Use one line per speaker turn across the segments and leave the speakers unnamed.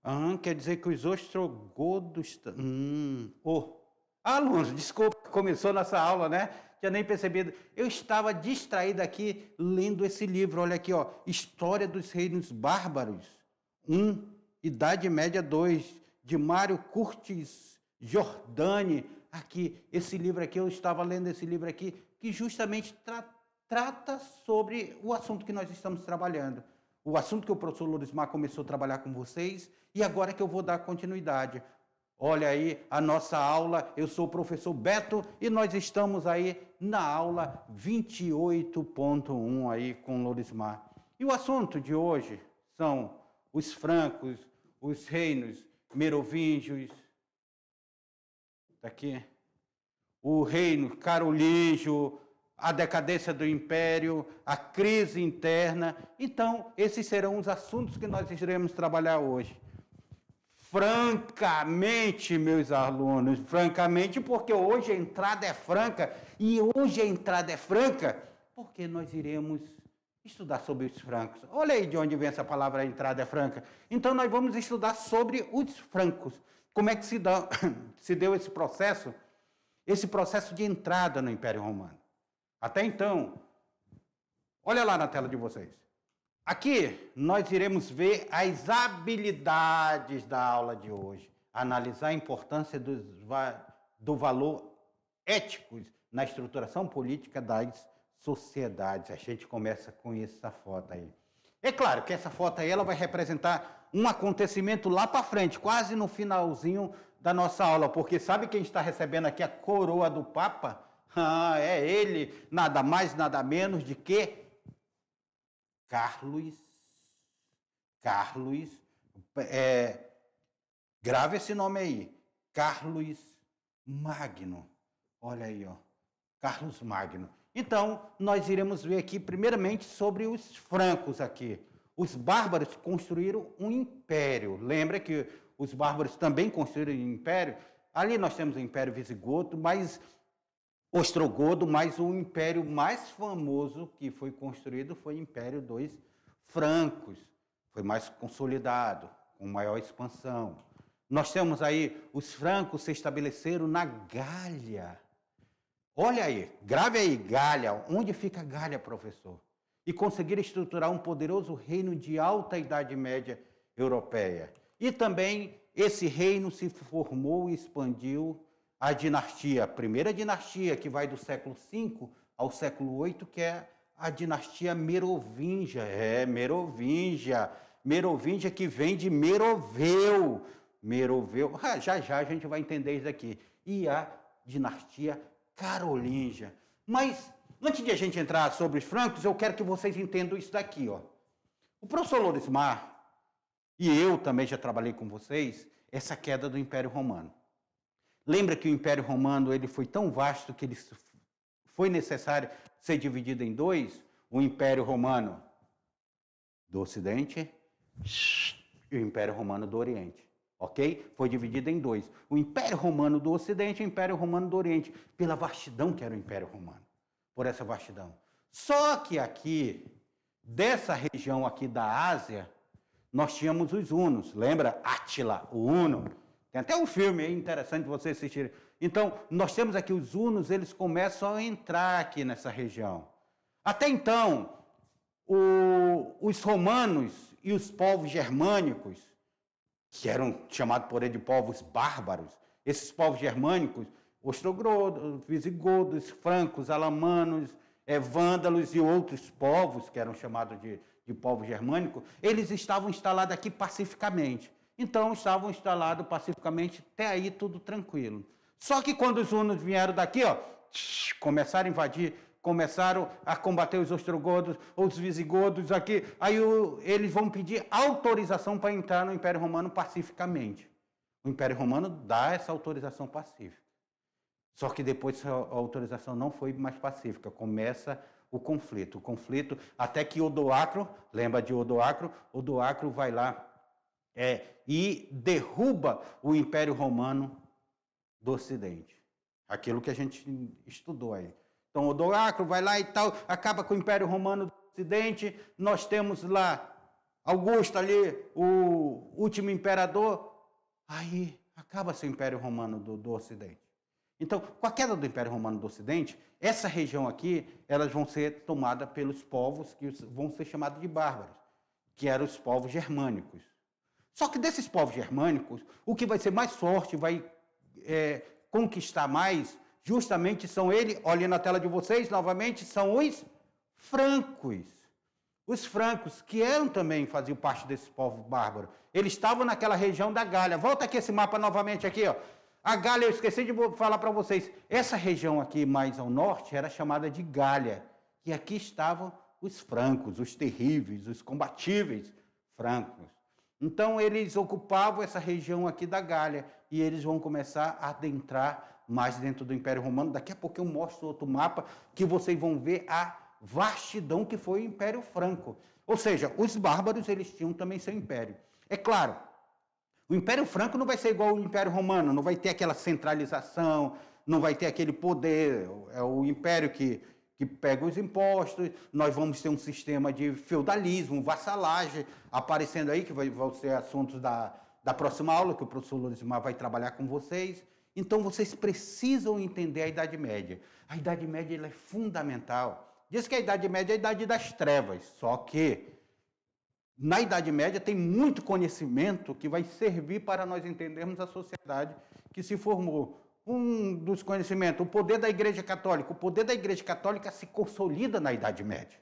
Ah, quer dizer que os ostrogodos... Oh. Alunos, desculpa, começou nossa aula, né? Tinha nem percebido. Eu estava distraído aqui lendo esse livro. Olha aqui, ó. História dos Reinos Bárbaros. 1, Idade Média 2, de Mário Curtis Giordani. Aqui, esse livro aqui, eu estava lendo esse livro aqui, que justamente trata sobre o assunto que nós estamos trabalhando. O assunto que o professor Lorismar começou a trabalhar com vocês, e agora que eu vou dar continuidade. Olha aí a nossa aula, eu sou o professor Beto e nós estamos aí na aula 28.1 aí com Lorismar. E o assunto de hoje são os francos, os reinos merovingios, tá aqui, o reino carolíngio, a decadência do império, a crise interna. Então, esses serão os assuntos que nós iremos trabalhar hoje. Francamente, meus alunos, francamente, porque hoje a entrada é franca, e hoje a entrada é franca, porque nós iremos estudar sobre os francos. Olha aí de onde vem essa palavra entrada é franca. Então, nós vamos estudar sobre os francos. Como é que se deu esse processo de entrada no Império Romano. Até então, olha lá na tela de vocês. Aqui nós iremos ver as habilidades da aula de hoje, analisar a importância do valor éticos na estruturação política das sociedades. A gente começa com essa foto aí. É claro que essa foto aí ela vai representar um acontecimento lá para frente, quase no finalzinho da nossa aula, porque sabe quem está recebendo aqui a coroa do Papa? Ah, é ele, nada mais, nada menos de que Carlos, grave esse nome aí, Carlos Magno. Olha aí, ó, Carlos Magno. Então, nós iremos ver aqui, primeiramente, sobre os francos aqui. Os bárbaros construíram um império. Lembra que os bárbaros também construíram um império? Ali nós temos o Império Visigodo, mas ostrogodo, mas o império mais famoso que foi construído foi o Império dos Francos. Foi mais consolidado, com maior expansão. Nós temos aí, os francos se estabeleceram na Gália. Olha aí, grave aí, Gália. Onde fica Gália, professor? E conseguiram estruturar um poderoso reino de alta Idade Média europeia. E também esse reino se formou e expandiu a dinastia, a primeira dinastia, que vai do século V ao século VIII, que é a dinastia merovingia. Merovingia. Merovingia que vem de Meroveu. Meroveu, já a gente vai entender isso aqui. E a dinastia carolíngia. Mas, antes de a gente entrar sobre os francos, eu quero que vocês entendam isso daqui, ó. O professor Lorismar, e eu também já trabalhei com vocês, essa queda do Império Romano. Lembra que o Império Romano ele foi tão vasto que ele foi necessário ser dividido em dois? O Império Romano do Ocidente e o Império Romano do Oriente. Ok? Foi dividido em dois. O Império Romano do Ocidente e o Império Romano do Oriente. Pela vastidão que era o Império Romano. Por essa vastidão. Só que aqui, dessa região aqui da Ásia, nós tínhamos os hunos. Lembra? Átila, o huno. Tem até um filme aí interessante vocês assistirem. Então, nós temos aqui os hunos, eles começam a entrar aqui nessa região. Até então, os romanos e os povos germânicos, que eram chamados por ele de povos bárbaros, esses povos germânicos, ostrogodos, visigodos, francos, alamanos, vândalos e outros povos, que eram chamados de povos germânicos, eles estavam instalados aqui pacificamente. Então, estavam instalados pacificamente, até aí tudo tranquilo. Só que quando os hunos vieram daqui, ó, começaram a invadir, começaram a combater os ostrogodos, os visigodos aqui, aí eles vão pedir autorização para entrar no Império Romano pacificamente. O Império Romano dá essa autorização pacífica. Só que depois a autorização não foi mais pacífica, começa o conflito até que Odoacro, lembra de Odoacro? Odoacro vai lá e derruba o Império Romano do Ocidente. Aquilo que a gente estudou aí. Então, Odoacro vai lá e tal, acaba com o Império Romano do Ocidente. Nós temos lá Augusto ali, o último imperador, aí acaba-se o Império Romano do Ocidente. Então, com a queda do Império Romano do Ocidente, essa região aqui, elas vão ser tomadas pelos povos que vão ser chamados de bárbaros, que eram os povos germânicos. Só que desses povos germânicos, o que vai ser mais forte, vai conquistar mais, justamente são eles, olhem na tela de vocês, novamente, são os francos. Os francos, que faziam parte desse povo bárbaro, eles estavam naquela região da Gália. Volta aqui esse mapa novamente aqui, ó. A Gália, eu esqueci de falar para vocês, essa região aqui mais ao norte era chamada de Gália. E aqui estavam os francos, os terríveis, os combatíveis francos. Então, eles ocupavam essa região aqui da Gália e eles vão começar a adentrar mais dentro do Império Romano. Daqui a pouco eu mostro outro mapa que vocês vão ver a vastidão que foi o Império Franco. Ou seja, os bárbaros, eles tinham também seu império. É claro, o Império Franco não vai ser igual ao Império Romano, não vai ter aquela centralização, não vai ter aquele poder. É o império que pega os impostos, nós vamos ter um sistema de feudalismo, vassalagem, aparecendo aí, que vão ser assuntos da próxima aula, que o professor Luizmar vai trabalhar com vocês. Então, vocês precisam entender a Idade Média. A Idade Média ela é fundamental. Diz que a Idade Média é a Idade das Trevas, só que na Idade Média tem muito conhecimento que vai servir para nós entendermos a sociedade que se formou. Um dos conhecimentos, o poder da Igreja Católica. O poder da Igreja Católica se consolida na Idade Média.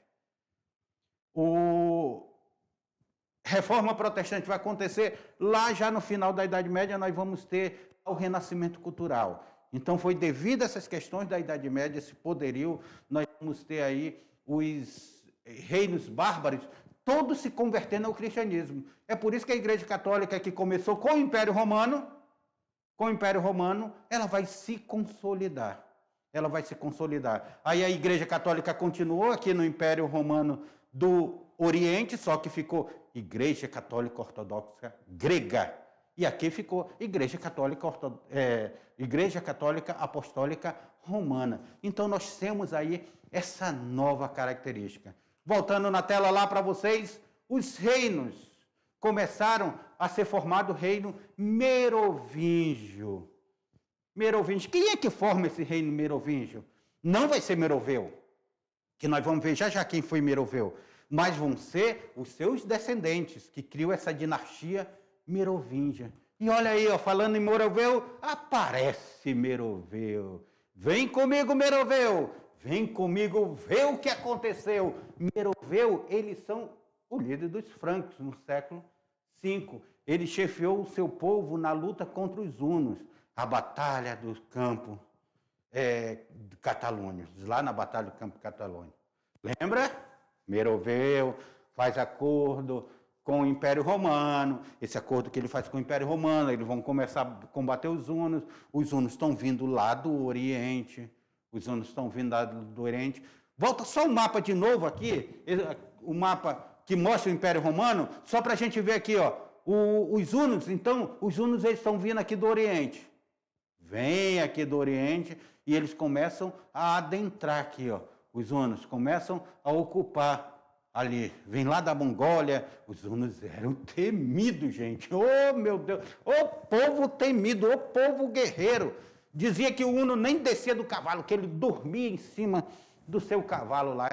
Reforma Protestante vai acontecer lá já no final da Idade Média, nós vamos ter o Renascimento Cultural. Então, foi devido a essas questões da Idade Média, esse poderio, nós vamos ter aí os reinos bárbaros, todos se convertendo ao cristianismo. É por isso que a Igreja Católica, que começou com o Império Romano, ela vai se consolidar. Ela vai se consolidar. Aí a Igreja Católica continuou aqui no Império Romano do Oriente, só que ficou Igreja Católica Ortodoxa Grega. E aqui ficou Igreja Católica Apostólica Romana. Então, nós temos aí essa nova característica. Voltando na tela lá para vocês, os reinos começaram a ser formado o reino merovingio. Merovingio. Quem é que forma esse reino merovingio? Não vai ser Meroveu, que nós vamos ver já quem foi Meroveu, mas vão ser os seus descendentes, que criam essa dinastia merovingia. E olha aí, ó, falando em Meroveu, aparece Meroveu. Vem comigo, Meroveu. Vem comigo ver o que aconteceu. Meroveu, eles são o líder dos francos no século V. Ele chefiou o seu povo na luta contra os hunos. A batalha do campo de Catalônia, lá na batalha do campo de Catalônia. Lembra? Meroveu faz acordo com o Império Romano. Esse acordo que ele faz com o Império Romano, eles vão começar a combater os hunos. Os hunos estão vindo lá do Oriente. Volta só o mapa de novo aqui, o mapa que mostra o Império Romano, só para a gente ver aqui, ó, os hunos. Então, os hunos eles estão vindo aqui do Oriente. Vêm aqui do Oriente e eles começam a adentrar aqui, ó. Os hunos começam a ocupar ali. Vem lá da Mongólia. Os hunos eram temidos, gente. Oh, meu Deus! O povo temido, o povo guerreiro. Dizia que o huno nem descia do cavalo, que ele dormia em cima do seu cavalo lá.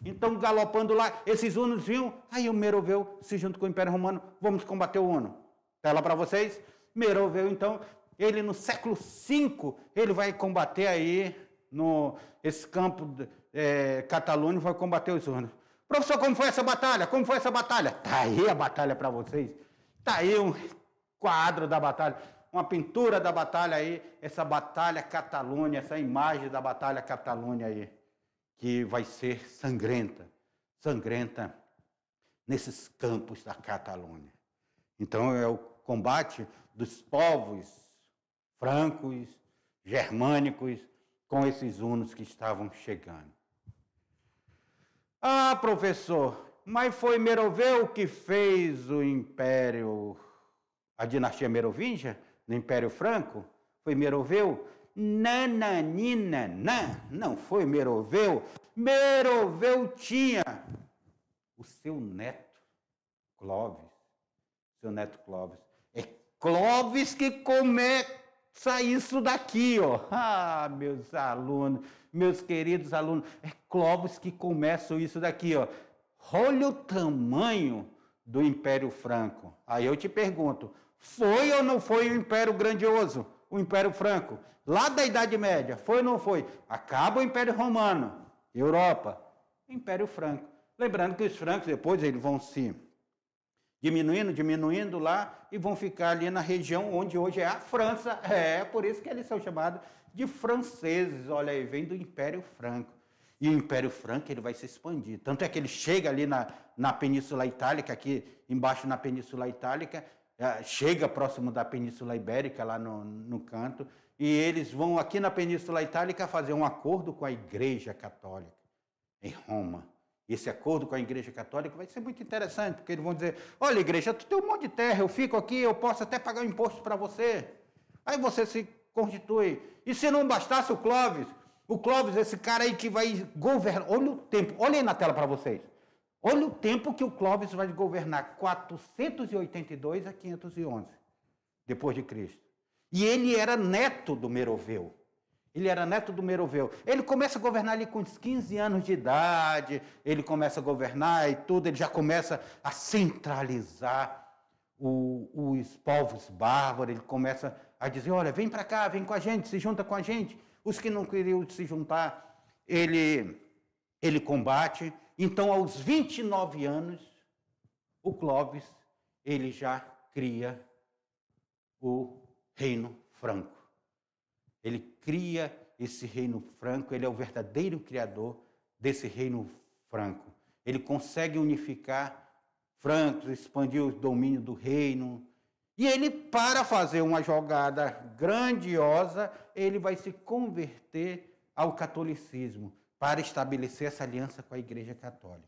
Então, galopando lá, esses hunos vinham, aí o Meroveu se junta com o Império Romano, vamos combater o huno. Tela para vocês. Meroveu, então, ele no século V, ele vai combater aí, esse campo Catalônia, vai combater os hunos. Professor, como foi essa batalha? Como foi essa batalha? Tá aí a batalha para vocês. Tá aí um quadro da batalha. Uma pintura da batalha aí, essa batalha Catalônia, essa imagem da batalha Catalônia aí, que vai ser sangrenta nesses campos da Catalônia. Então, é o combate dos povos francos, germânicos, com esses hunos que estavam chegando. Ah, professor, mas foi Meroveu que fez o império, a dinastia merovingia? No Império Franco? Foi Meroveu? Nananina, não foi Meroveu. Meroveu tinha o seu neto, Clovis, seu neto Clovis. É Clovis que começa isso daqui, ó. Ah, meus alunos, meus queridos alunos, é Clovis que começa isso daqui, ó. Olha o tamanho do Império Franco. Aí eu te pergunto, foi ou não foi um império grandioso, o Império Franco? Lá da Idade Média, foi ou não foi? Acaba o Império Romano, Europa, Império Franco. Lembrando que os francos depois eles vão se diminuindo lá e vão ficar ali na região onde hoje é a França. É por isso que eles são chamados de franceses. Olha aí, vem do Império Franco. E o Império Franco ele vai se expandir. Tanto é que ele chega ali na Península Itálica, aqui embaixo na Península Itálica, chega próximo da Península Ibérica, lá no canto, e eles vão aqui na Península Itálica fazer um acordo com a Igreja Católica, em Roma. Esse acordo com a Igreja Católica vai ser muito interessante, porque eles vão dizer, olha, igreja, tu tem um monte de terra, eu fico aqui, eu posso até pagar um imposto para você. Aí você se constitui. E se não bastasse o Clovis, esse cara aí que vai governar, olha o tempo, olha aí na tela para vocês. Olha o tempo que o Clovis vai governar, 482 a 511, depois de Cristo. E ele era neto do Meroveu. Ele começa a governar ali com uns 15 anos de idade, ele começa a governar e tudo, ele já começa a centralizar os povos bárbaros, ele começa a dizer, olha, vem para cá, vem com a gente, se junta com a gente. Os que não queriam se juntar, ele combate. Então, aos 29 anos, o Clovis, ele já cria o Reino Franco. Ele cria esse Reino Franco, ele é o verdadeiro criador desse Reino Franco. Ele consegue unificar francos, expandir o domínio do reino. E ele, para fazer uma jogada grandiosa, ele vai se converter ao catolicismo, para estabelecer essa aliança com a Igreja Católica.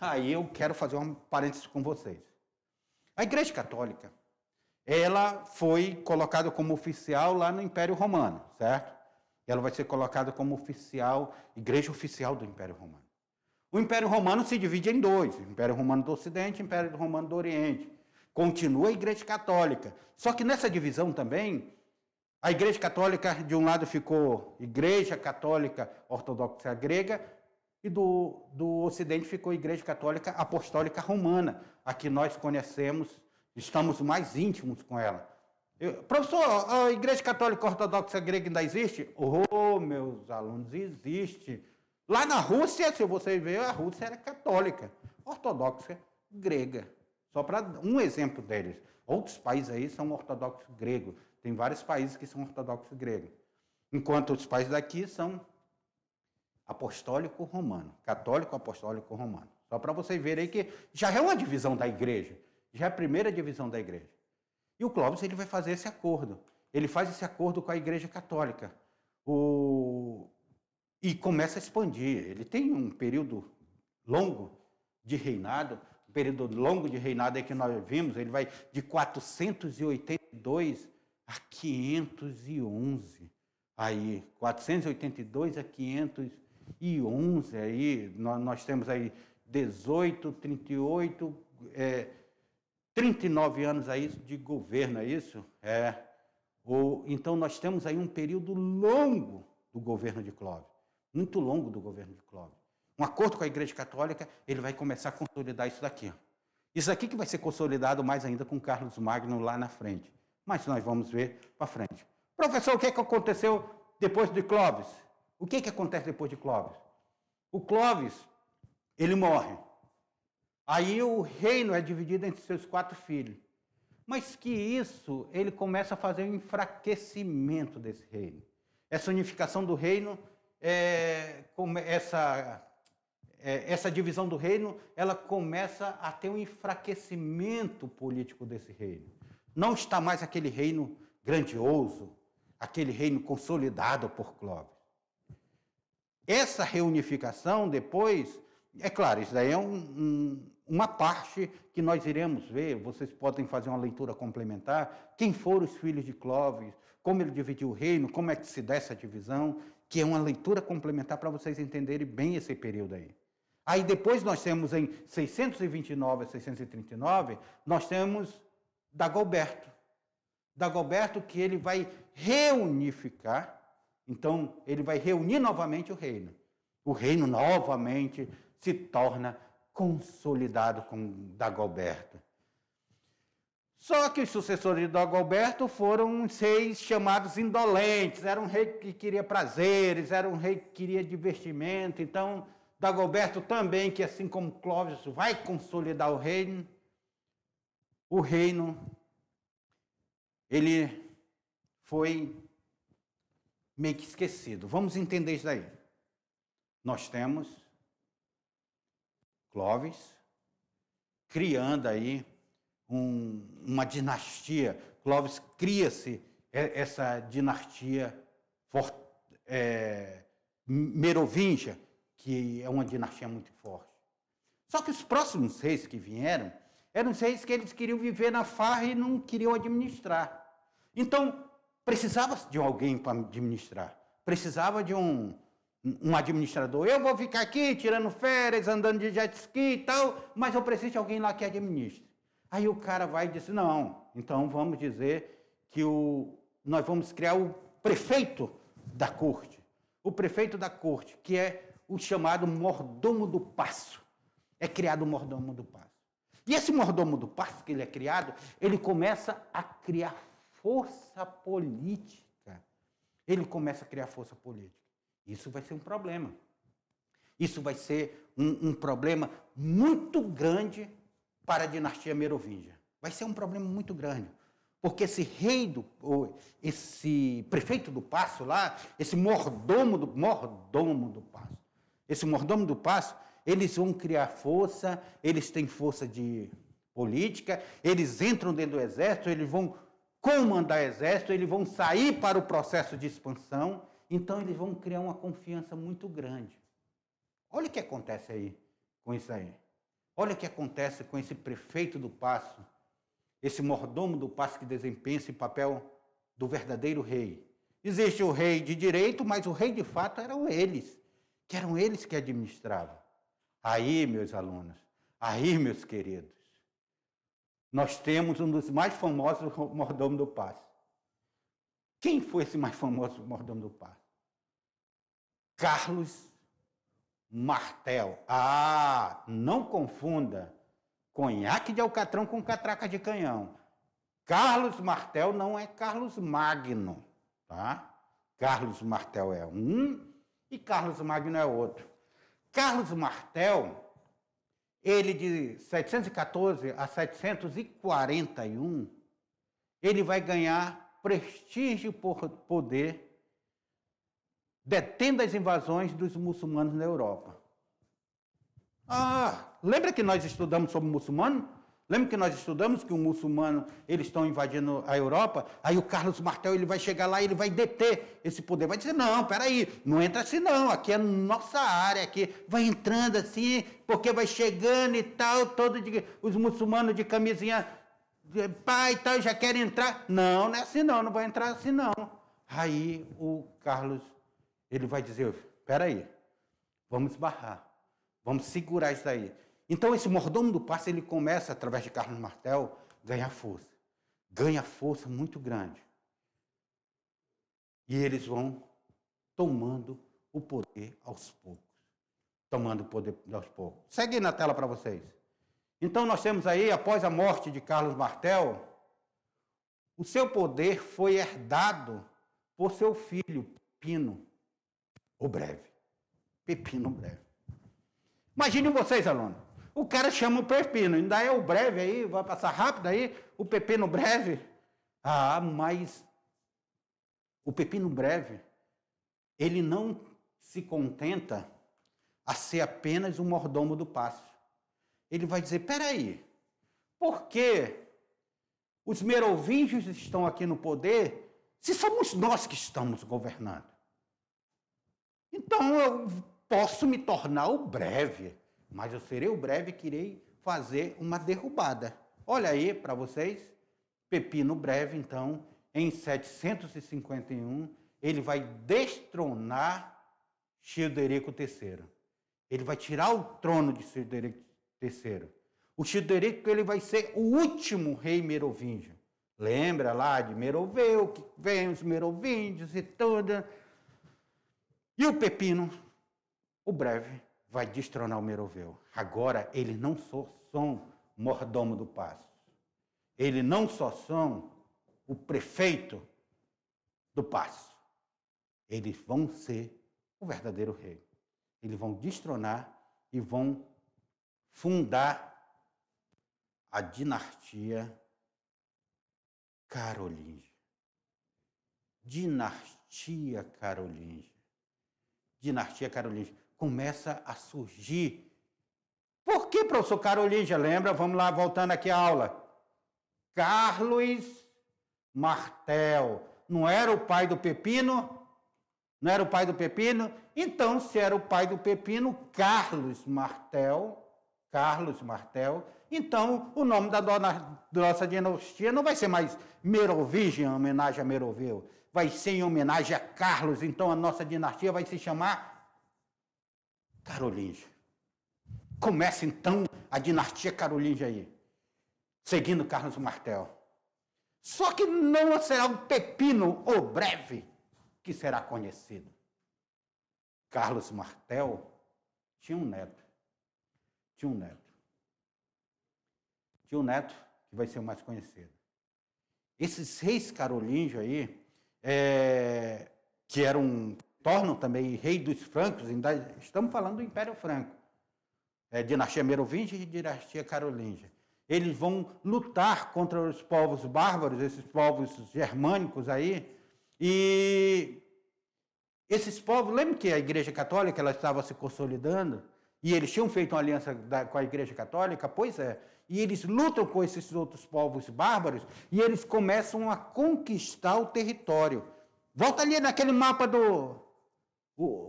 Aí eu quero fazer um parênteses com vocês. A Igreja Católica, ela foi colocada como oficial lá no Império Romano, certo? Ela vai ser colocada como oficial, igreja oficial do Império Romano. O Império Romano se divide em dois, Império Romano do Ocidente e Império Romano do Oriente. Continua a Igreja Católica. Só que nessa divisão também, a Igreja Católica, de um lado ficou Igreja Católica Ortodoxa Grega, e do Ocidente ficou Igreja Católica Apostólica Romana, a que nós conhecemos, estamos mais íntimos com ela. Professor, a Igreja Católica Ortodoxa Grega ainda existe? Oh, meus alunos, existe. Lá na Rússia, se você ver, a Rússia era católica, ortodoxa grega. Só para um exemplo deles. Outros países aí são ortodoxos gregos. Tem vários países que são ortodoxos gregos. Enquanto os países daqui são apostólico romano, católico apostólico romano. Só para vocês verem aí que já é uma divisão da igreja. Já é a primeira divisão da igreja. E o Clovis ele vai fazer esse acordo. Ele faz esse acordo com a Igreja Católica. E começa a expandir. Ele tem um período longo de reinado. Um período longo de reinado aí que nós vimos. Ele vai de 482 a 511. Aí, 482 a 511. Aí, nós temos aí 18, 38... 39 anos aí de governo, é isso? Então, nós temos aí um período longo do governo de Clovis, muito longo do governo de Clovis. Um acordo com a Igreja Católica, ele vai começar a consolidar isso daqui. Isso aqui que vai ser consolidado mais ainda com Carlos Magno lá na frente. Mas nós vamos ver para frente. Professor, o que aconteceu depois de Clovis? O que acontece depois de Clovis? O Clovis, ele morre. Aí o reino é dividido entre seus 4 filhos. Mas que isso, ele começa a fazer um enfraquecimento desse reino. Essa unificação do reino, essa divisão do reino, ela começa a ter um enfraquecimento político desse reino. Não está mais aquele reino grandioso, aquele reino consolidado por Clovis. Essa reunificação depois, é claro, isso daí é uma parte que nós iremos ver, vocês podem fazer uma leitura complementar, quem foram os filhos de Clovis, como ele dividiu o reino, como é que se dá essa divisão, que é uma leitura complementar para vocês entenderem bem esse período aí. Aí depois nós temos em 629 a 639, nós temos Dagoberto. Dagoberto que ele vai reunificar, então ele vai reunir novamente o reino. O reino novamente se torna consolidado com Dagoberto. Só que os sucessores de Dagoberto foram os reis chamados indolentes, era um rei que queria prazeres, era um rei que queria divertimento, então Dagoberto também, que assim como Clovis vai consolidar o reino, ele foi meio que esquecido. Vamos entender isso daí. Nós temos Clovis criando aí uma dinastia. Clovis cria-se essa dinastia merovingia, que é uma dinastia muito forte. Só que os próximos reis que vieram, eram os reis que eles queriam viver na farra e não queriam administrar. Então, precisava de alguém para administrar. Precisava de um administrador. Eu vou ficar aqui tirando férias, andando de jet ski e tal, mas eu preciso de alguém lá que administre. Aí o cara vai e diz, não, então vamos dizer que nós vamos criar o prefeito da corte. O prefeito da corte, que é o chamado mordomo do paço. É criado o mordomo do paço. E esse mordomo do paço que ele é criado, ele começa a criar força política. Ele começa a criar força política. Isso vai ser um problema. Isso vai ser um problema muito grande para a dinastia merovingia. Vai ser um problema muito grande. Porque esse esse prefeito do paço lá, esse mordomo do paço, eles vão criar força, eles têm força de política, eles entram dentro do exército, eles vão comandar exército, eles vão sair para o processo de expansão, então eles vão criar uma confiança muito grande. Olha o que acontece aí com isso aí. Olha o que acontece com esse prefeito do paço, esse mordomo do paço que desempenha esse papel do verdadeiro rei. Existe o rei de direito, mas o rei de fato eram eles que administravam. Aí, meus alunos, aí, meus queridos, nós temos um dos mais famosos mordomos do paço. Quem foi esse mais famoso mordomo do paço? Carlos Martel. Ah, não confunda conhaque de alcatrão com catraca de canhão. Carlos Martel não é Carlos Magno, tá? Carlos Martel é um e Carlos Magno é outro. Carlos Martel, ele de 714 a 741, ele vai ganhar prestígio por poder, detendo as invasões dos muçulmanos na Europa. Ah, lembra que nós estudamos sobre muçulmano? Lembra que nós estudamos que o muçulmano, eles estão invadindo a Europa? Aí o Carlos Martel, ele vai chegar lá e ele vai deter esse poder. Vai dizer, não, peraí, não entra assim não, aqui é nossa área, aqui vai entrando assim, porque vai chegando e tal, os muçulmanos de camisinha, pai e tal, já querem entrar. Não, não é assim não, não vai entrar assim não. Aí o Carlos, ele vai dizer, peraí, vamos barrar, vamos segurar isso daí. Então, esse mordomo do paço, ele começa, através de Carlos Martel, ganha força muito grande. E eles vão tomando o poder aos poucos. Segue aí na tela para vocês. Então, nós temos aí, após a morte de Carlos Martel, o seu poder foi herdado por seu filho, Pepino o Breve. Pepino o Breve. Imaginem vocês, alunos. O cara chama o Pepino, ainda é o Breve aí, vai passar rápido aí, o Pepino Breve. Ah, mas o Pepino Breve, ele não se contenta a ser apenas um mordomo do paço. Ele vai dizer, peraí, por que os merovingios estão aqui no poder se somos nós que estamos governando? Então eu posso me tornar o Breve, mas eu serei o Breve que irei fazer uma derrubada. Olha aí para vocês, Pepino Breve, então, em 751, ele vai destronar Childerico III. Ele vai tirar o trono de Childeric III. O Childeric, ele vai ser o último rei merovingio. Lembra lá de Meroveu, que vem os merovingios e tudo. E o Pepino, o breve, vai destronar o Meroveu. Agora, eles não só são mordomo do paço. Eles não só são o prefeito do paço. Eles vão ser o verdadeiro rei. Eles vão destronar e vão fundar a dinastia carolíngia. Dinastia carolíngia. Dinastia carolíngia. Começa a surgir. Por que, professor Carolíngia? Lembra? Vamos lá, voltando aqui à aula. Carlos Martel. Não era o pai do Pepino? Não era o pai do Pepino? Então, se era o pai do Pepino, Carlos Martel, então o nome da nossa dinastia não vai ser mais Merovingio, em homenagem a Meroveu, vai ser em homenagem a Carlos, então a nossa dinastia vai se chamar Carolíngia. Começa então a dinastia carolíngia aí, seguindo Carlos Martel. Só que não será o Pepino, o breve, que será conhecido. Carlos Martel tinha um neto. Tinha um neto que vai ser o mais conhecido. Esses reis carolíngios aí, que tornam também rei dos francos, ainda estamos falando do Império Franco, dinastia merovingia e dinastia carolíngia. Eles vão lutar contra os povos bárbaros, esses povos germânicos aí, e esses povos, lembra que a Igreja Católica ela estava se consolidando? E eles tinham feito uma aliança com a Igreja Católica? Pois é. E eles lutam com esses outros povos bárbaros e eles começam a conquistar o território. Volta ali naquele mapa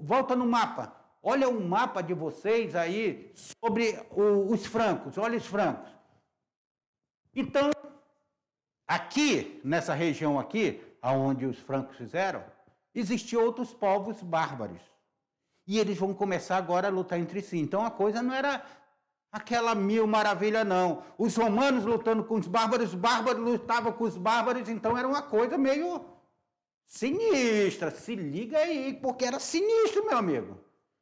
volta no mapa. Olha o mapa de vocês aí sobre os francos. Olha os francos. Então, aqui, nessa região aqui, onde os francos fizeram, existiam outros povos bárbaros. E eles vão começar agora a lutar entre si. Então, a coisa não era aquela mil maravilha, não. Os romanos lutando com os bárbaros lutavam com os bárbaros, então era uma coisa meio sinistra. Se liga aí, porque era sinistro, meu amigo.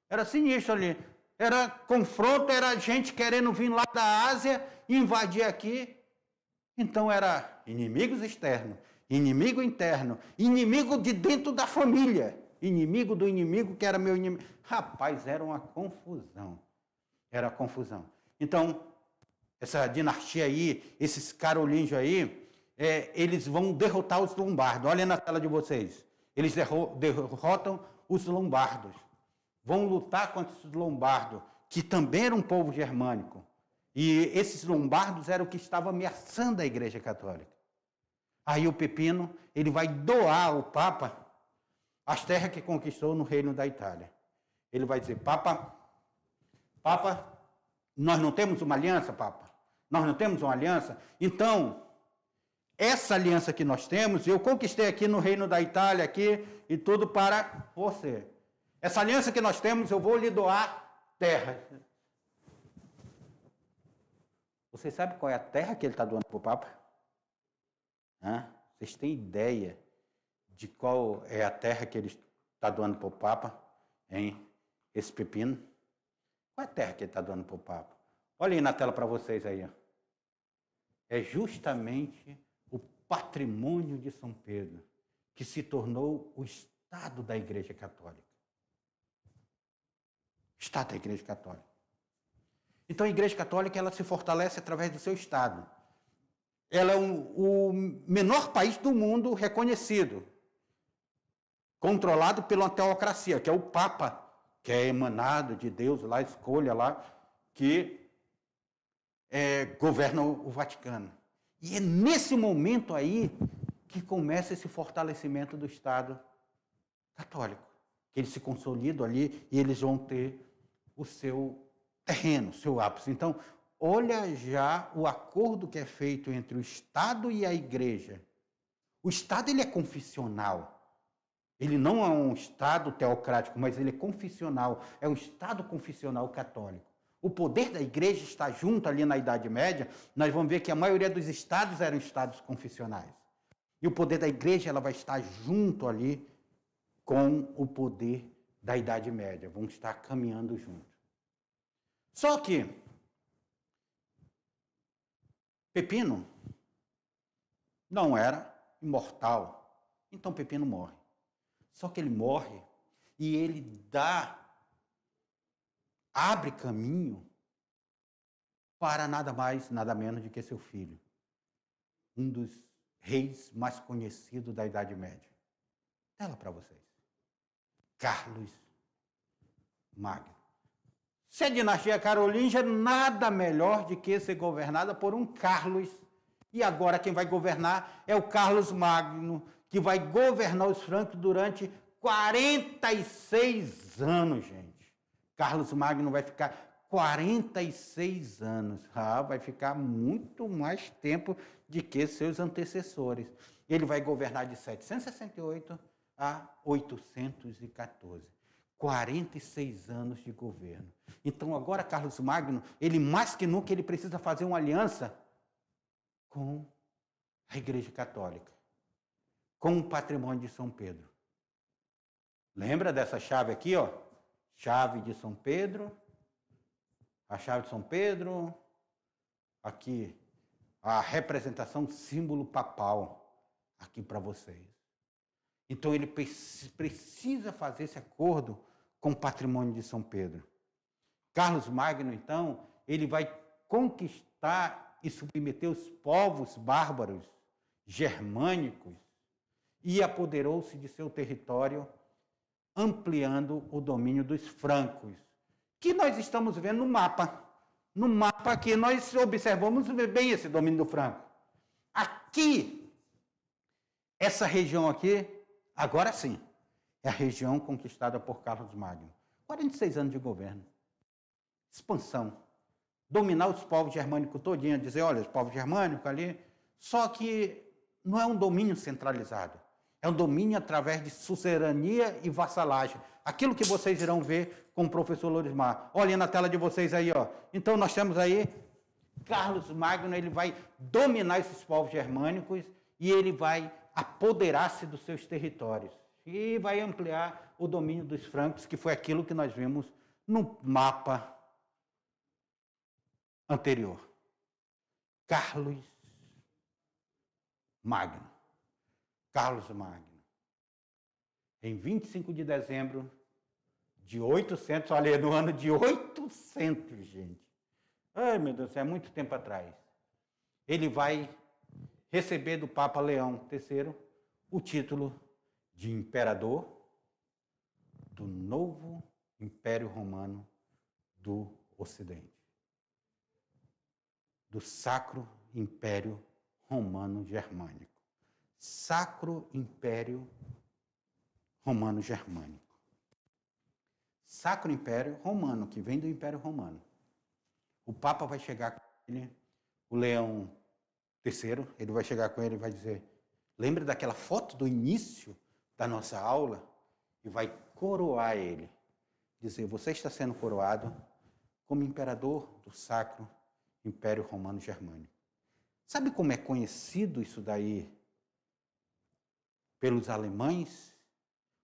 Era sinistro ali. Era confronto, era gente querendo vir lá da Ásia e invadir aqui. Então, era inimigos externos, inimigo interno, inimigo de dentro da família, inimigo do inimigo que era meu inimigo. Rapaz, era uma confusão. Era confusão. Então, essa dinastia aí, esses carolíngios aí, eles vão derrotar os lombardos. Olha na tela de vocês. Eles derrotam os lombardos. Vão lutar contra os lombardos, que também era um povo germânico. E esses lombardos eram o que estavam ameaçando a Igreja Católica. Aí o Pepino, ele vai doar ao Papa as terras que conquistou no reino da Itália. Ele vai dizer, Papa, nós não temos uma aliança, Papa? Nós não temos uma aliança? Então, essa aliança que nós temos, eu conquistei aqui no reino da Itália, aqui, e tudo para você. Essa aliança que nós temos, eu vou lhe doar terras. Você sabe qual é a terra que ele está doando para o Papa? Vocês têm ideia de qual é a terra que ele está doando para o Papa? Hein? Esse Pepino? Qual é a terra que ele está doando para o Papa? Olha aí na tela para vocês aí. Ó. É justamente o patrimônio de São Pedro, que se tornou o Estado da Igreja Católica. Estado da Igreja Católica. Então, a Igreja Católica ela se fortalece através do seu Estado. Ela é o menor país do mundo reconhecido, controlado pela teocracia, que é o Papa, que é emanado de Deus, lá, escolha lá, que governa o Vaticano. E é nesse momento aí que começa esse fortalecimento do Estado católico, que eles se consolidam ali e eles vão ter o seu terreno, seu ápice. Então, olha já o acordo que é feito entre o Estado e a Igreja. O Estado ele é confessional. Ele não é um Estado teocrático, mas ele é confessional, é um Estado confessional católico. O poder da igreja está junto ali na Idade Média, nós vamos ver que a maioria dos estados eram estados confessionais. E o poder da igreja ela vai estar junto ali com o poder da Idade Média, vão estar caminhando juntos. Só que Pepino não era imortal, então Pepino morre. Só que ele morre e ele abre caminho para nada mais, nada menos do que seu filho, um dos reis mais conhecidos da Idade Média. Tela para vocês. Carlos Magno. Se a dinastia carolíngia, nada melhor do que ser governada por um Carlos. E agora quem vai governar é o Carlos Magno, que vai governar os francos durante 46 anos, gente. Carlos Magno vai ficar 46 anos. Vai ficar muito mais tempo do que seus antecessores. Ele vai governar de 768 a 814. 46 anos de governo. Então agora Carlos Magno, ele mais que nunca, ele precisa fazer uma aliança com a Igreja Católica, com o patrimônio de São Pedro. Lembra dessa chave aqui, ó? Chave de São Pedro, a chave de São Pedro, aqui a representação símbolo papal, aqui para vocês. Então ele precisa fazer esse acordo com o patrimônio de São Pedro. Carlos Magno, então, ele vai conquistar e submeter os povos bárbaros, germânicos, e apoderou-se de seu território, ampliando o domínio dos francos, que nós estamos vendo no mapa. No mapa aqui nós observamos bem esse domínio do franco. Aqui, essa região aqui, agora sim, é a região conquistada por Carlos Magno. 46 anos de governo. Expansão. Dominar os povos germânicos todinho, dizer, olha, os povos germânicos ali, só que não é um domínio centralizado. É um domínio através de suzerania e vassalagem. Aquilo que vocês irão ver com o professor Lorismar. Olhem na tela de vocês aí, ó. Então nós temos aí Carlos Magno, ele vai dominar esses povos germânicos e ele vai apoderar-se dos seus territórios e vai ampliar o domínio dos francos, que foi aquilo que nós vimos no mapa anterior. Carlos Magno. Carlos Magno. Em 25 de dezembro de 800, olha, no ano de 800, gente. Ai, meu Deus, é muito tempo atrás. Ele vai receber do Papa Leão III o título de imperador do novo Império Romano do Ocidente. Do Sacro Império Romano Germânico. Sacro Império Romano Germânico. Sacro Império Romano, que vem do Império Romano. O Papa vai chegar com ele, o Leão III, ele vai chegar com ele e vai dizer, lembra daquela foto do início da nossa aula? E vai coroar ele. Dizer, você está sendo coroado como imperador do Sacro Império Romano Germânico. Sabe como é conhecido isso daí pelos alemães?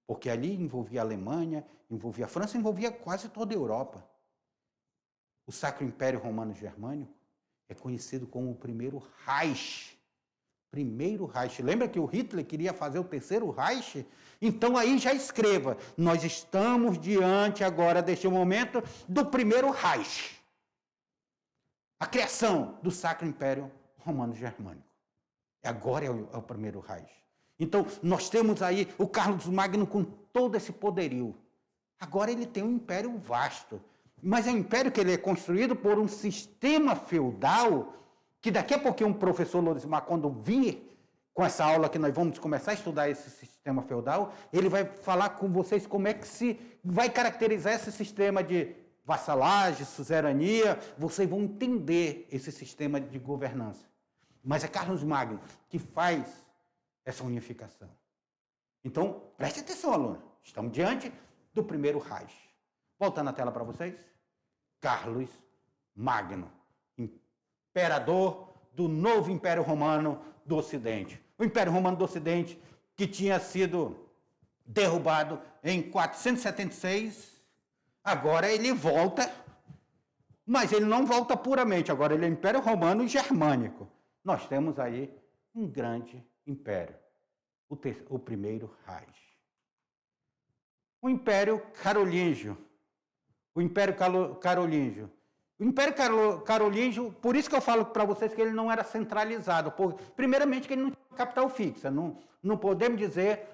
Porque ali envolvia a Alemanha, envolvia a França, envolvia quase toda a Europa. O Sacro Império Romano Germânico é conhecido como o primeiro Reich. Primeiro Reich. Lembra que o Hitler queria fazer o terceiro Reich? Então aí já escreva, nós estamos diante agora deste momento do primeiro Reich. A criação do Sacro Império Romano Germânico. Agora é o primeiro Reich. Então, nós temos aí o Carlos Magno com todo esse poderio. Agora ele tem um império vasto. Mas é um império que ele é construído por um sistema feudal, que daqui a pouquinho o professor Lorismar, quando vir com essa aula que nós vamos começar a estudar esse sistema feudal, ele vai falar com vocês como é que se vai caracterizar esse sistema de vassalagem, suzerania. Vocês vão entender esse sistema de governança. Mas é Carlos Magno que faz essa unificação. Então, preste atenção, aluno. Estamos diante do primeiro Reich. Voltando a tela para vocês. Carlos Magno, imperador do novo Império Romano do Ocidente. O Império Romano do Ocidente, que tinha sido derrubado em 476, agora ele volta, mas ele não volta puramente, agora ele é Império Romano Germânico. Nós temos aí um grande império, o primeiro Reich. O Império Carolíngio. O Império Carolíngio. O Império Carolíngio, por isso que eu falo para vocês que ele não era centralizado. Primeiramente, que ele não tinha capital fixa. Não podemos dizer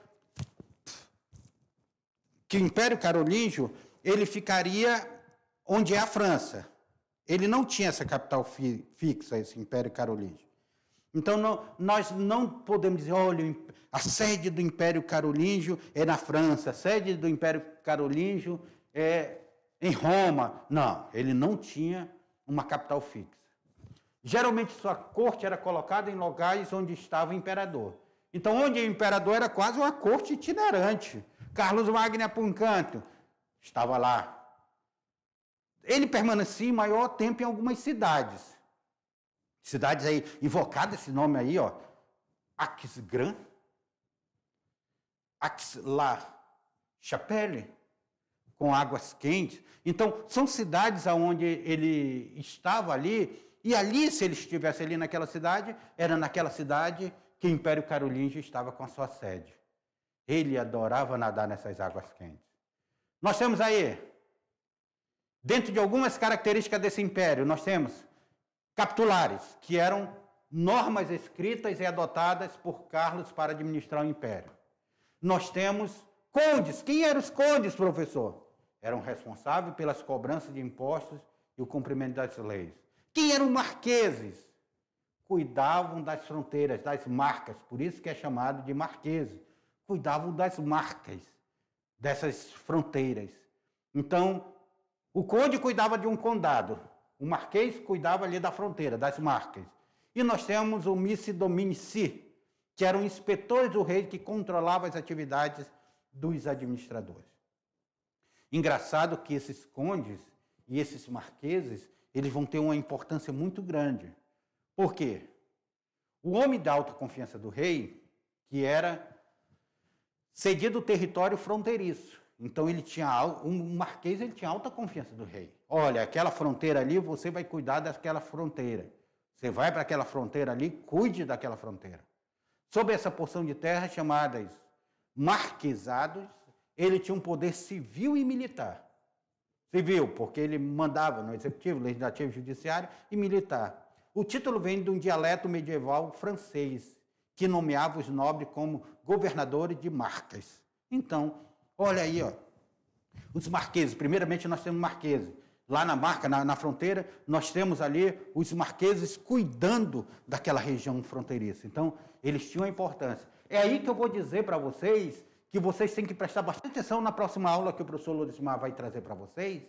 que o Império Carolíngio ele ficaria onde é a França. Ele não tinha essa capital fixa, esse Império Carolíngio. Então, nós não podemos dizer, olha, a sede do Império Carolíngio é na França, a sede do Império Carolíngio é em Roma. Não, ele não tinha uma capital fixa. Geralmente, sua corte era colocada em locais onde estava o imperador. Então, onde o imperador era quase uma corte itinerante. Carlos Magno ia para um canto, estava lá. Ele permanecia maior tempo em algumas cidades. Cidades aí, invocado esse nome aí, ó. Aquisgrán, Aix-la-Chapelle, com águas quentes. Então, são cidades onde ele estava ali, e ali, se ele estivesse ali naquela cidade, era naquela cidade que o Império Carolíngio estava com a sua sede. Ele adorava nadar nessas águas quentes. Nós temos aí, dentro de algumas características desse império, nós temos capitulares, que eram normas escritas e adotadas por Carlos para administrar o império. Nós temos condes. Quem eram os condes, professor? Eram responsáveis pelas cobranças de impostos e o cumprimento das leis. Quem eram marqueses? Cuidavam das fronteiras, das marcas, por isso que é chamado de marqueses. Cuidavam das marcas dessas fronteiras. Então, o conde cuidava de um condado, o marquês cuidava ali da fronteira, das marcas. E nós temos o missi dominici, que eram inspetores do rei que controlavam as atividades dos administradores. Engraçado que esses condes e esses marqueses, eles vão ter uma importância muito grande. Por quê? O homem da alta confiança do rei, que era cedido o território fronteiriço. Então, um marquês ele tinha alta confiança do rei. Olha, aquela fronteira ali, você vai cuidar daquela fronteira. Você vai para aquela fronteira ali, cuide daquela fronteira. Sobre essa porção de terra, chamadas marquesados, ele tinha um poder civil e militar. Civil, porque ele mandava no executivo, legislativo, judiciário e militar. O título vem de um dialeto medieval francês, que nomeava os nobres como governadores de marcas. Então, olha aí, ó, os marqueses. Primeiramente, nós temos marqueses. Lá na marca, na fronteira, nós temos ali os marqueses cuidando daquela região fronteiriça. Então, eles tinham a importância. É aí que eu vou dizer para vocês que vocês têm que prestar bastante atenção na próxima aula que o professor Lorismar vai trazer para vocês,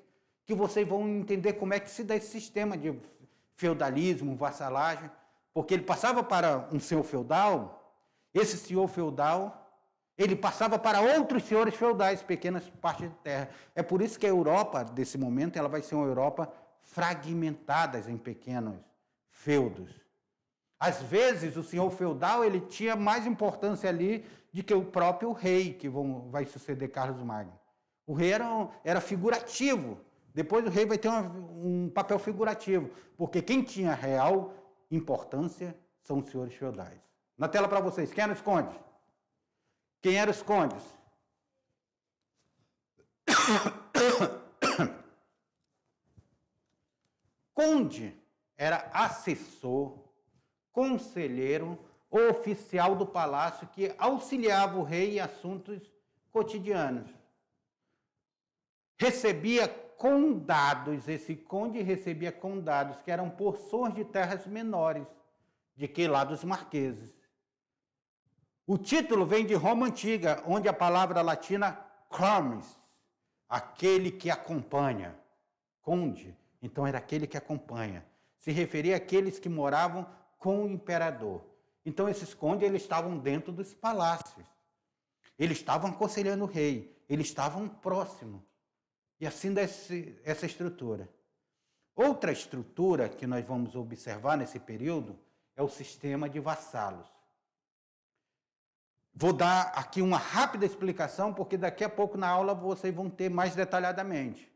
que vocês vão entender como é que se dá esse sistema de feudalismo, vassalagem, porque ele passava para um senhor feudal, esse senhor feudal ele passava para outros senhores feudais, pequenas partes de terra. É por isso que a Europa, desse momento, ela vai ser uma Europa fragmentada em pequenos feudos. Às vezes, o senhor feudal ele tinha mais importância ali do que o próprio rei, que vai suceder Carlos Magno. O rei era figurativo. Depois o rei vai ter um papel figurativo, porque quem tinha real importância são os senhores feudais. Na tela para vocês, quem eram os condes? Quem eram os condes? Conde era assessor, conselheiro ou oficial do palácio que auxiliava o rei em assuntos cotidianos. Recebia condados, esse conde recebia condados, que eram porções de terras menores, de que lá dos marqueses. O título vem de Roma Antiga, onde a palavra latina comes, aquele que acompanha. Conde, então era aquele que acompanha. Se referia àqueles que moravam com o imperador. Então esses condes eles estavam dentro dos palácios. Eles estavam aconselhando o rei, eles estavam próximos. E assim essa estrutura. Outra estrutura que nós vamos observar nesse período é o sistema de vassalos. Vou dar aqui uma rápida explicação, porque daqui a pouco na aula vocês vão ter mais detalhadamente.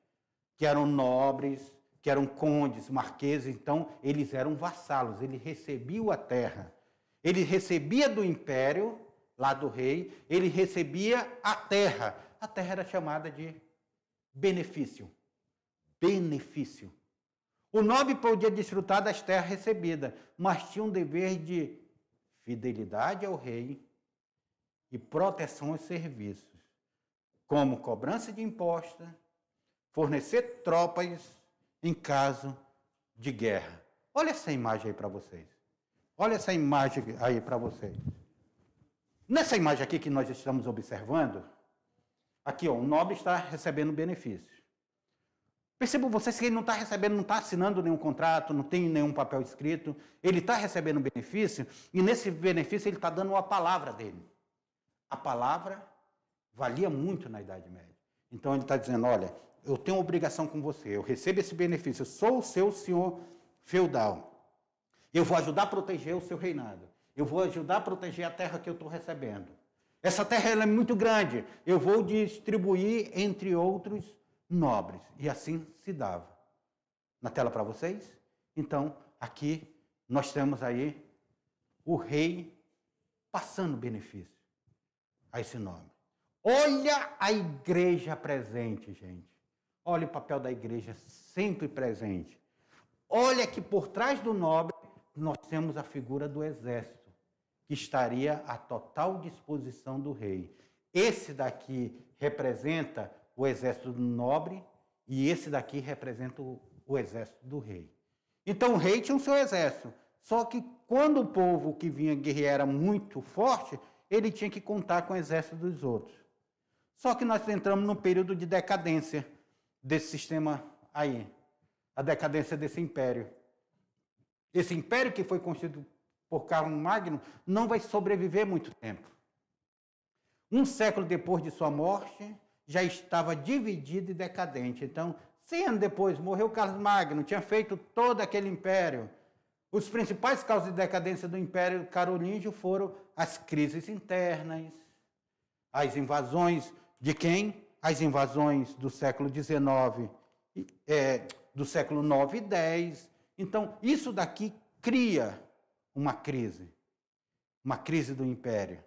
Que eram nobres, que eram condes, marqueses, então eles eram vassalos, ele recebia a terra. Ele recebia do império, lá do rei, ele recebia a terra. A terra era chamada de benefício. Benefício. O nobre podia desfrutar das terras recebidas, mas tinha um dever de fidelidade ao rei e proteção aos serviços, como cobrança de impostos, fornecer tropas em caso de guerra. Olha essa imagem aí para vocês. Olha essa imagem aí para vocês. Nessa imagem aqui que nós estamos observando, aqui, ó, o nobre está recebendo benefício. Percebam vocês que ele não está recebendo, não está assinando nenhum contrato, não tem nenhum papel escrito, ele está recebendo benefício, e nesse benefício ele está dando uma palavra dele. A palavra valia muito na Idade Média. Então ele está dizendo, olha, eu tenho obrigação com você, eu recebo esse benefício, eu sou o seu senhor feudal. Eu vou ajudar a proteger o seu reinado. Eu vou ajudar a proteger a terra que eu estou recebendo. Essa terra ela é muito grande, eu vou distribuir entre outros nobres. E assim se dava. Na tela para vocês? Então, aqui nós temos aí o rei passando benefício a esse nobre. Olha a igreja presente, gente. Olha o papel da igreja sempre presente. Olha que por trás do nobre nós temos a figura do exército, que estaria à total disposição do rei. Esse daqui representa o exército do nobre e esse daqui representa o exército do rei. Então o rei tinha o seu exército, só que quando o povo que vinha guerrear era muito forte, ele tinha que contar com o exército dos outros. Só que nós entramos num período de decadência desse sistema aí, a decadência desse império. Esse império que foi construído por Carlos Magno não vai sobreviver muito tempo. Um século depois de sua morte, já estava dividido e decadente. Então, 100 anos depois, morreu Carlos Magno, tinha feito todo aquele império. Os principais causas de decadência do Império Carolíngio foram as crises internas, as invasões de quem? As invasões do século XIX, do século IX e X. Então, isso daqui cria uma crise do império.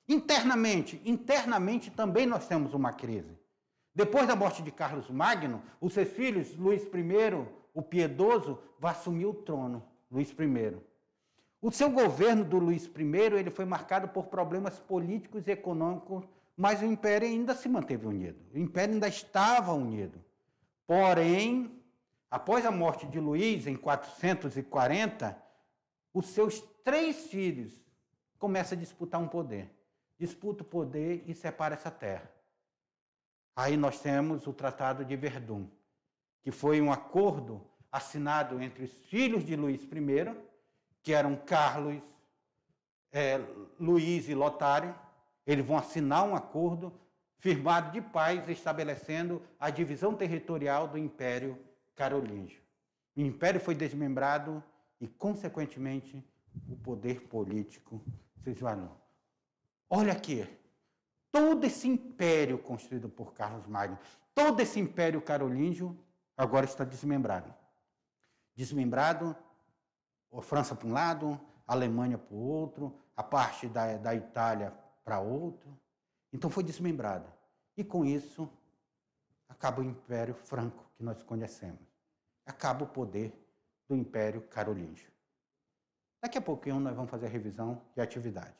Internamente também nós temos uma crise. Depois da morte de Carlos Magno, os seus filhos, Luís I, o Piedoso, vai assumir o trono, Luís I. O seu governo do Luís I, ele foi marcado por problemas políticos e econômicos, mas o império ainda se manteve unido. O império ainda estava unido. Porém, após a morte de Luís, em 440, os seus 3 filhos começam a disputar um poder. Disputa o poder e separa essa terra. Aí nós temos o Tratado de Verdun, que foi um acordo assinado entre os filhos de Luís I, que eram Carlos, Luís e Lotário. Eles vão assinar um acordo firmado de paz, estabelecendo a divisão territorial do Império Carolíngio. O império foi desmembrado e, consequentemente, o poder político se esvaziou. Olha aqui, todo esse império construído por Carlos Magno, todo esse império carolíngio, agora está desmembrado. Desmembrado, a França para um lado, a Alemanha para o outro, a parte da Itália para outro. Então foi desmembrado. E com isso, acaba o Império Franco, que nós conhecemos. Acaba o poder do Império Carolíngio. Daqui a pouquinho nós vamos fazer a revisão de atividade.